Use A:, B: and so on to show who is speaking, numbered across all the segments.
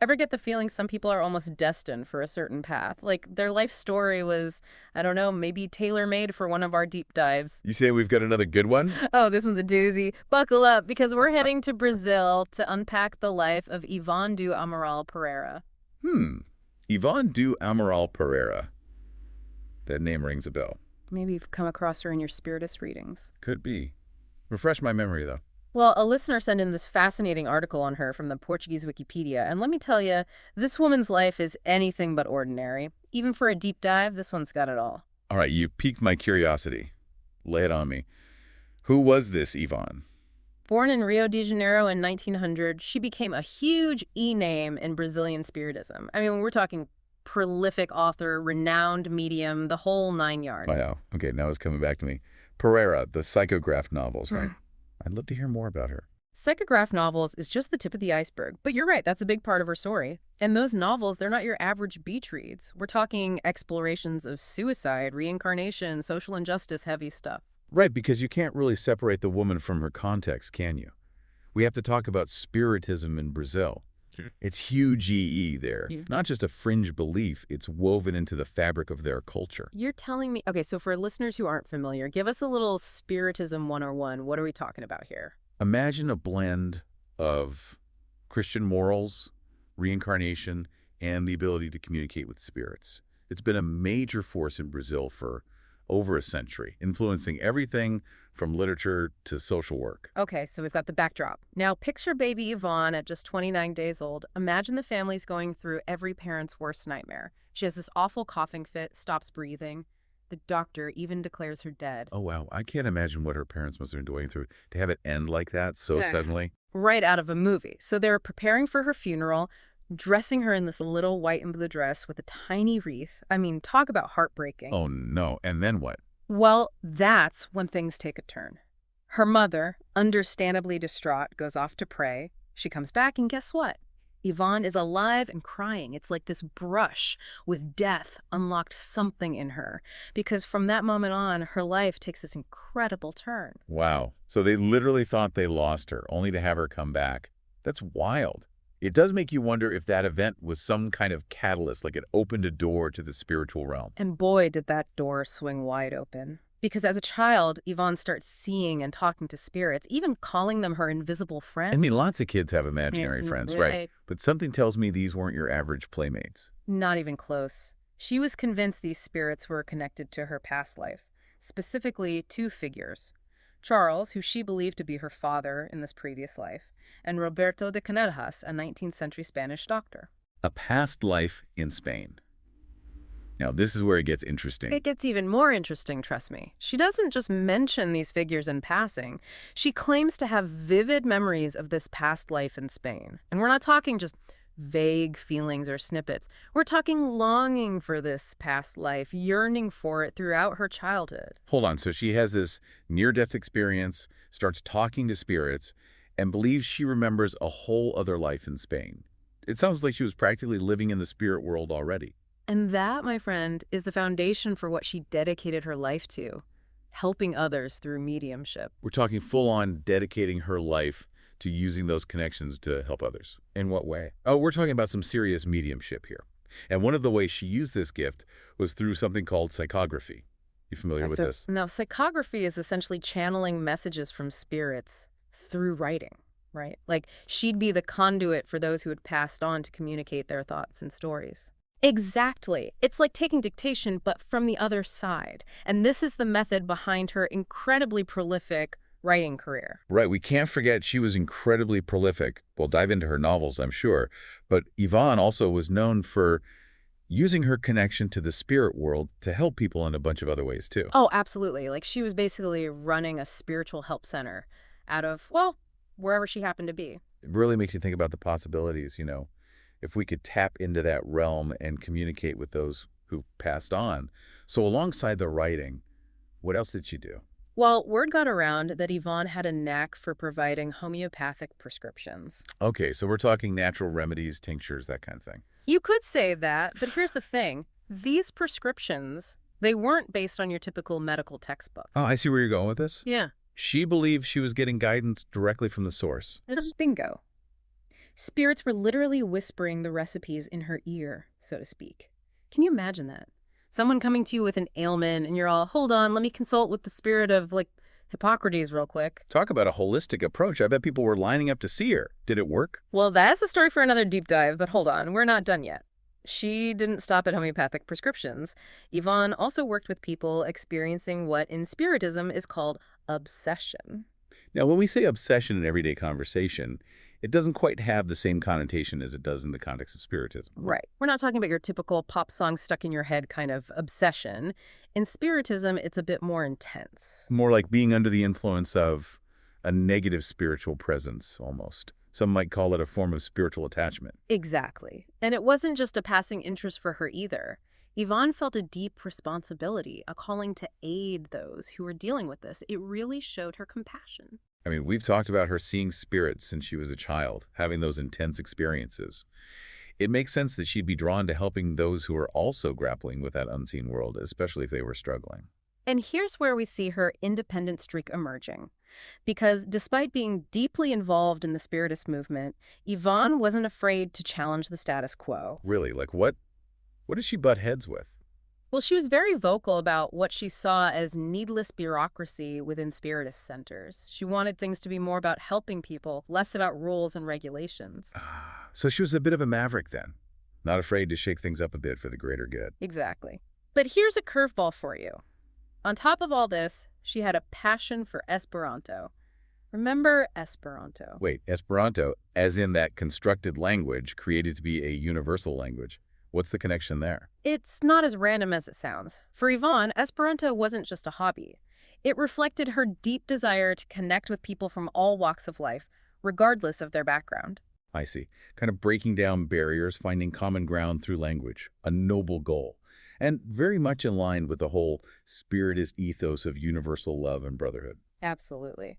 A: Ever get the feeling some people are almost destined for a certain path? Like their life story was, I don't know, maybe tailor-made for one of our deep dives.
B: You say we've got another good one?
A: Oh, this one's a doozy. Buckle up, because we're heading to Brazil to unpack the life of Yvonne do Amaral Pereira.
B: Yvonne do Amaral Pereira. That name rings a bell.
A: Maybe you've come across her in your Spiritist readings.
B: Could be. Refresh my memory, though.
A: Well, a listener sent in this fascinating article on her from the Portuguese Wikipedia, and let me tell you, this woman's life is anything but ordinary. Even for a deep dive, this one's got it all.
B: All right, you've piqued my curiosity. Lay it on me. Who was this Yvonne?
A: Born in Rio de Janeiro in 1900, she became a huge E-name in Brazilian Spiritism. I mean, we're talking prolific author, renowned medium, the whole 9 yards.
B: Wow. Okay, now it's coming back to me. Pereira, the psychograph novels, right? I'd love to hear more about her.
A: Psychograph novels is just the tip of the iceberg, but you're right, that's a big part of her story. And those novels, they're not your average beach reads. We're talking explorations of suicide, reincarnation, social injustice, heavy stuff.
B: Right, because you can't really separate the woman from her context, can you? We have to talk about Spiritism in Brazil. It's huge EE there. Not just a fringe belief, it's woven into the fabric of their culture.
A: You're telling me... Okay, so for listeners who aren't familiar, give us a little Spiritism 101. What are we talking about here?
B: Imagine a blend of Christian morals, reincarnation, and the ability to communicate with spirits. It's been a major force in Brazil for over a century, influencing everything from literature to social work.
A: Okay, so we've got the backdrop. Now, picture baby Yvonne at just 29 days old. Imagine the family's going through every parent's worst nightmare. She has this awful coughing fit, stops breathing. The doctor even declares her dead.
B: Oh, wow. I can't imagine what her parents must have been going through to have it end like that so suddenly.
A: Right out of a movie. So they're preparing for her funeral, dressing her in this little white and blue dress with a tiny wreath. I mean, talk about heartbreaking.
B: Oh, no. And then what?
A: Well, that's when things take a turn. Her mother, understandably distraught, goes off to pray. She comes back, and guess what? Yvonne is alive and crying. It's like this brush with death unlocked something in her. Because from that moment on, her life takes this incredible turn.
B: Wow. So they literally thought they lost her, only to have her come back. That's wild. It does make you wonder if that event was some kind of catalyst, like it opened a door to the spiritual realm.
A: And boy, did that door swing wide open. Because as a child, Yvonne starts seeing and talking to spirits, even calling them her invisible friends.
B: I mean, lots of kids have imaginary friends, right? But something tells me these weren't your average playmates.
A: Not even close. She was convinced these spirits were connected to her past life, specifically 2 figures. Charles, who she believed to be her father in this previous life, and Roberto de Caneljas, a 19th century Spanish doctor.
B: A past life in Spain. Now, this is where it gets interesting.
A: It gets even more interesting, trust me. She doesn't just mention these figures in passing. She claims to have vivid memories of this past life in Spain. And we're not talking just vague feelings or snippets. We're talking longing for this past life, yearning for it throughout her childhood.
B: Hold on, so she has this near-death experience, starts talking to spirits, and believes she remembers a whole other life in Spain. It sounds like she was practically living in the spirit world already.
A: And that, my friend, is the foundation for what she dedicated her life to, helping others through mediumship.
B: We're talking full-on dedicating her life to using those connections to help others.
C: In what way?
B: Oh, we're talking about some serious mediumship here. And one of the ways she used this gift was through something called psychography. You familiar with this?
A: Now, psychography is essentially channeling messages from spirits through writing, right? Like, she'd be the conduit for those who had passed on to communicate their thoughts and stories. Exactly. It's like taking dictation, but from the other side. And this is the method behind her incredibly prolific writing career.
B: Right. We can't forget she was incredibly prolific. We'll dive into her novels, I'm sure. But Yvonne also was known for using her connection to the spirit world to help people in a bunch of other ways, too.
A: Oh, absolutely. Like, she was basically running a spiritual help center out of, well, wherever she happened to be.
B: It really makes you think about the possibilities, you know. If we could tap into that realm and communicate with those who passed on. So alongside the writing, what else did she do?
A: Well, word got around that Yvonne had a knack for providing homeopathic prescriptions.
B: Okay, so we're talking natural remedies, tinctures, that kind of thing.
A: You could say that, but here's the thing. These prescriptions, they weren't based on your typical medical textbook.
B: Oh, I see where you're going with this.
A: Yeah.
B: She believed she was getting guidance directly from the source.
A: It was bingo. Spirits were literally whispering the recipes in her ear, so to speak. Can you imagine that? Someone coming to you with an ailment and you're all, hold on, let me consult with the spirit of, like, Hippocrates real quick.
B: Talk about a holistic approach. I bet people were lining up to see her. Did it work?
A: Well, that's a story for another deep dive, but hold on, we're not done yet. She didn't stop at homeopathic prescriptions. Yvonne also worked with people experiencing what in Spiritism is called obsession.
B: Now, when we say obsession in everyday conversation, it doesn't quite have the same connotation as it does in the context of Spiritism.
A: Right. We're not talking about your typical pop song stuck in your head kind of obsession. In Spiritism, it's a bit more intense.
B: More like being under the influence of a negative spiritual presence, almost. Some might call it a form of spiritual attachment.
A: Exactly. And it wasn't just a passing interest for her either. Yvonne felt a deep responsibility, a calling to aid those who were dealing with this. It really showed her compassion.
B: I mean, we've talked about her seeing spirits since she was a child, having those intense experiences. It makes sense that she'd be drawn to helping those who are also grappling with that unseen world, especially if they were struggling.
A: And here's where we see her independent streak emerging. Because despite being deeply involved in the Spiritist movement, Yvonne wasn't afraid to challenge the status quo.
B: Really, like what? What did she butt heads with?
A: Well, she was very vocal about what she saw as needless bureaucracy within Spiritist centers. She wanted things to be more about helping people, less about rules and regulations.
B: So she was a bit of a maverick then, not afraid to shake things up a bit for the greater good.
A: Exactly. But here's a curveball for you. On top of all this, she had a passion for Esperanto. Remember Esperanto?
B: Wait, Esperanto, as in that constructed language created to be a universal language. What's the connection there?
A: It's not as random as it sounds. For Yvonne, Esperanto wasn't just a hobby. It reflected her deep desire to connect with people from all walks of life, regardless of their background.
B: I see. Kind of breaking down barriers, finding common ground through language. A noble goal. And very much in line with the whole Spiritist ethos of universal love and brotherhood.
A: Absolutely.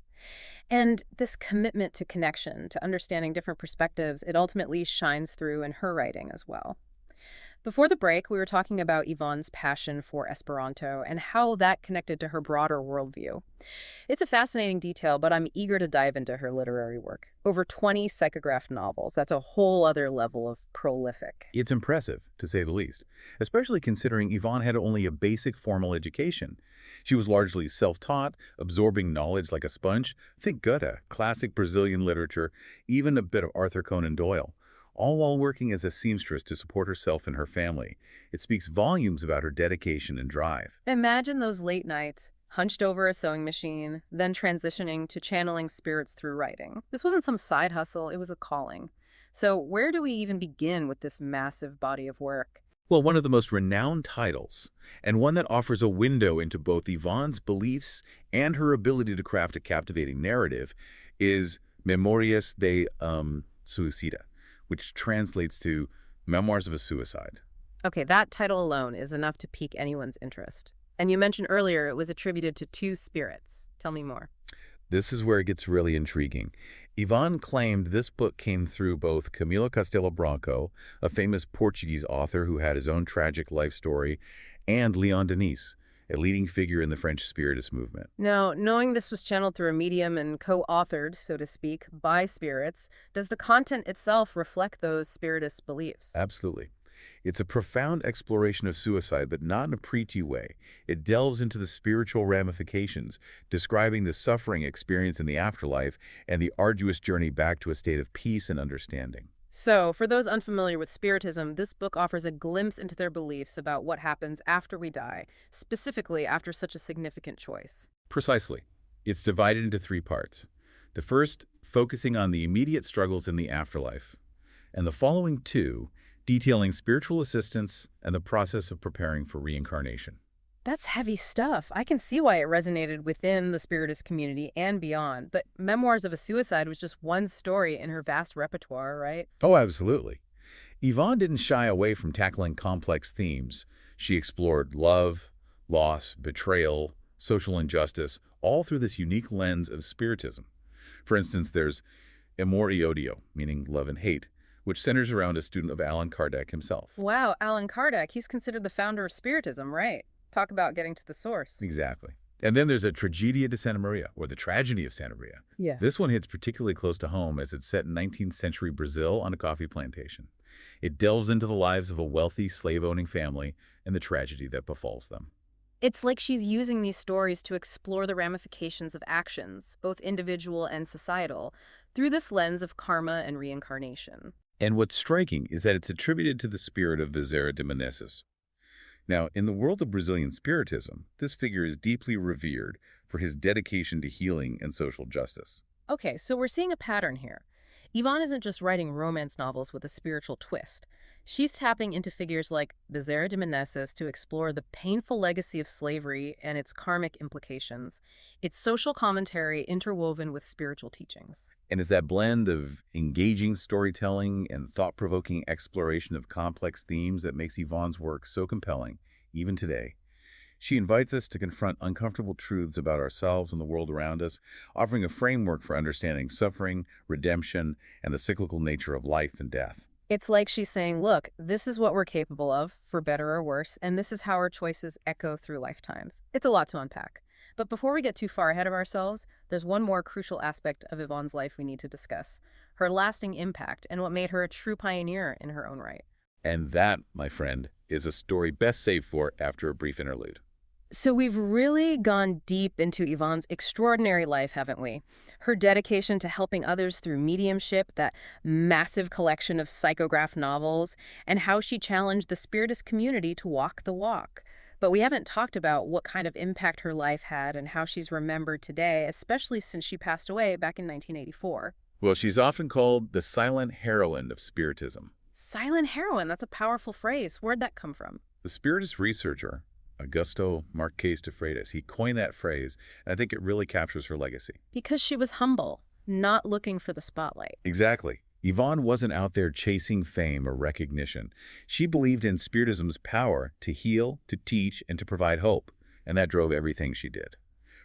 A: And this commitment to connection, to understanding different perspectives, it ultimately shines through in her writing as well. Before the break, we were talking about Yvonne's passion for Esperanto and how that connected to her broader worldview. It's a fascinating detail, but I'm eager to dive into her literary work. Over 20 psychographed novels. That's a whole other level of prolific.
B: It's impressive, to say the least, especially considering Yvonne had only a basic formal education. She was largely self-taught, absorbing knowledge like a sponge. Think Goethe, classic Brazilian literature, even a bit of Arthur Conan Doyle. All while working as a seamstress to support herself and her family. It speaks volumes about her dedication and drive.
A: Imagine those late nights, hunched over a sewing machine, then transitioning to channeling spirits through writing. This wasn't some side hustle, it was a calling. So where do we even begin with this massive body of work?
B: Well, one of the most renowned titles, and one that offers a window into both Yvonne's beliefs and her ability to craft a captivating narrative, is Memorias de Suicida, which translates to Memoirs of a Suicide.
A: Okay, that title alone is enough to pique anyone's interest. And you mentioned earlier it was attributed to two spirits. Tell me more.
B: This is where it gets really intriguing. Yvonne claimed this book came through both Camilo Castelo Branco, a famous Portuguese author who had his own tragic life story, and Leon Denis, a leading figure in the French Spiritist movement.
A: Now, knowing this was channeled through a medium and co-authored, so to speak, by spirits, does the content itself reflect those Spiritist beliefs?
B: Absolutely. It's a profound exploration of suicide, but not in a preachy way. It delves into the spiritual ramifications, describing the suffering experienced in the afterlife and the arduous journey back to a state of peace and understanding.
A: So, for those unfamiliar with Spiritism, this book offers a glimpse into their beliefs about what happens after we die, specifically after such a significant choice.
B: Precisely. It's divided into three parts. The first, focusing on the immediate struggles in the afterlife, and the following two, detailing spiritual assistance and the process of preparing for reincarnation.
A: That's heavy stuff. I can see why it resonated within the Spiritist community and beyond, but Memoirs of a Suicide was just one story in her vast repertoire, right?
B: Oh, absolutely. Yvonne didn't shy away from tackling complex themes. She explored love, loss, betrayal, social injustice, all through this unique lens of Spiritism. For instance, there's Amor y Odio, meaning love and hate, which centers around a student of Allan Kardec himself.
A: Wow, Allan Kardec, he's considered the founder of Spiritism, right? Talk about getting to the source.
B: Exactly. And then there's a Tragedia de Santa Maria, or the Tragedy of Santa Maria.
A: Yeah.
B: This one hits particularly close to home as it's set in 19th century Brazil on a coffee plantation. It delves into the lives of a wealthy slave-owning family and the tragedy that befalls them.
A: It's like she's using these stories to explore the ramifications of actions, both individual and societal, through this lens of karma and reincarnation.
B: And what's striking is that it's attributed to the spirit of Bezerra de Menezes. Now, in the world of Brazilian Spiritism, this figure is deeply revered for his dedication to healing and social justice.
A: Okay, so we're seeing a pattern here. Yvonne isn't just writing romance novels with a spiritual twist. She's tapping into figures like Bezerra de Menezes to explore the painful legacy of slavery and its karmic implications, its social commentary interwoven with spiritual teachings.
B: And it's that blend of engaging storytelling and thought-provoking exploration of complex themes that makes Yvonne's work so compelling, even today. She invites us to confront uncomfortable truths about ourselves and the world around us, offering a framework for understanding suffering, redemption, and the cyclical nature of life and death.
A: It's like she's saying, look, this is what we're capable of, for better or worse, and this is how our choices echo through lifetimes. It's a lot to unpack. But before we get too far ahead of ourselves, there's one more crucial aspect of Yvonne's life we need to discuss: her lasting impact and what made her a true pioneer in her own right.
B: And that, my friend, is a story best saved for after a brief interlude.
A: So we've really gone deep into Yvonne's extraordinary life, haven't we? Her dedication to helping others through mediumship, that massive collection of psychograph novels, and how she challenged the Spiritist community to walk the walk. But we haven't talked about what kind of impact her life had and how she's remembered today, especially since she passed away back in 1984.
B: Well, she's often called the silent heroine of Spiritism.
A: Silent heroine, that's a powerful phrase. Where'd that come from?
B: The Spiritist researcher, Augusto Marques de Freitas, he coined that phrase, and I think it really captures her legacy.
A: Because she was humble, not looking for the spotlight.
B: Exactly. Yvonne wasn't out there chasing fame or recognition. She believed in Spiritism's power to heal, to teach, and to provide hope, and that drove everything she did,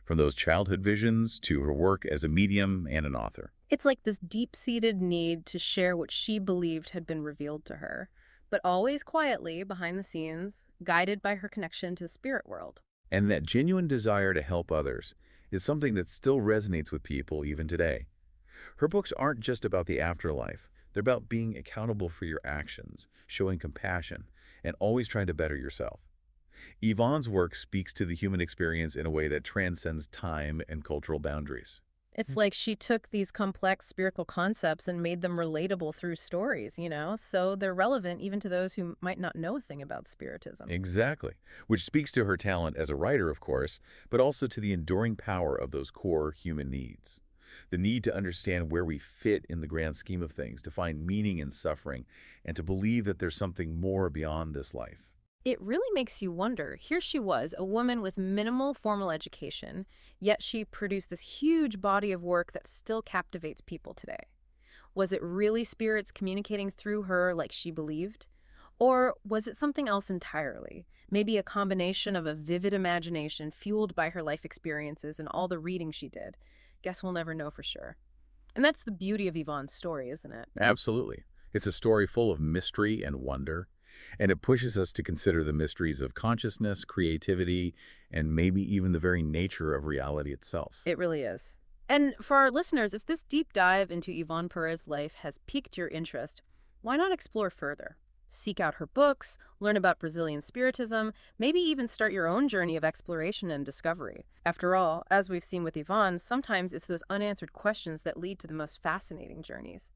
B: from those childhood visions to her work as a medium and an author.
A: It's like this deep-seated need to share what she believed had been revealed to her, but always quietly behind the scenes, guided by her connection to the spirit world.
B: And that genuine desire to help others is something that still resonates with people even today. Her books aren't just about the afterlife. They're about being accountable for your actions, showing compassion, and always trying to better yourself. Yvonne's work speaks to the human experience in a way that transcends time and cultural boundaries.
A: It's like she took these complex spiritual concepts and made them relatable through stories, so they're relevant even to those who might not know a thing about Spiritism.
B: Exactly, which speaks to her talent as a writer, of course, but also to the enduring power of those core human needs. The need to understand where we fit in the grand scheme of things, to find meaning in suffering, and to believe that there's something more beyond this life.
A: It really makes you wonder. Here she was, a woman with minimal formal education, yet she produced this huge body of work that still captivates people today. Was it really spirits communicating through her like she believed? Or was it something else entirely? Maybe a combination of a vivid imagination fueled by her life experiences and all the reading she did. Guess we'll never know for sure. And that's the beauty of Yvonne's story, isn't it?
B: Absolutely. It's a story full of mystery and wonder, and it pushes us to consider the mysteries of consciousness, creativity, and maybe even the very nature of reality itself.
A: It really is. And for our listeners, if this deep dive into Yvonne Pereira's life has piqued your interest, why not explore further? Seek out her books, learn about Brazilian Spiritism, maybe even start your own journey of exploration and discovery. After all, as we've seen with Yvonne, sometimes it's those unanswered questions that lead to the most fascinating journeys.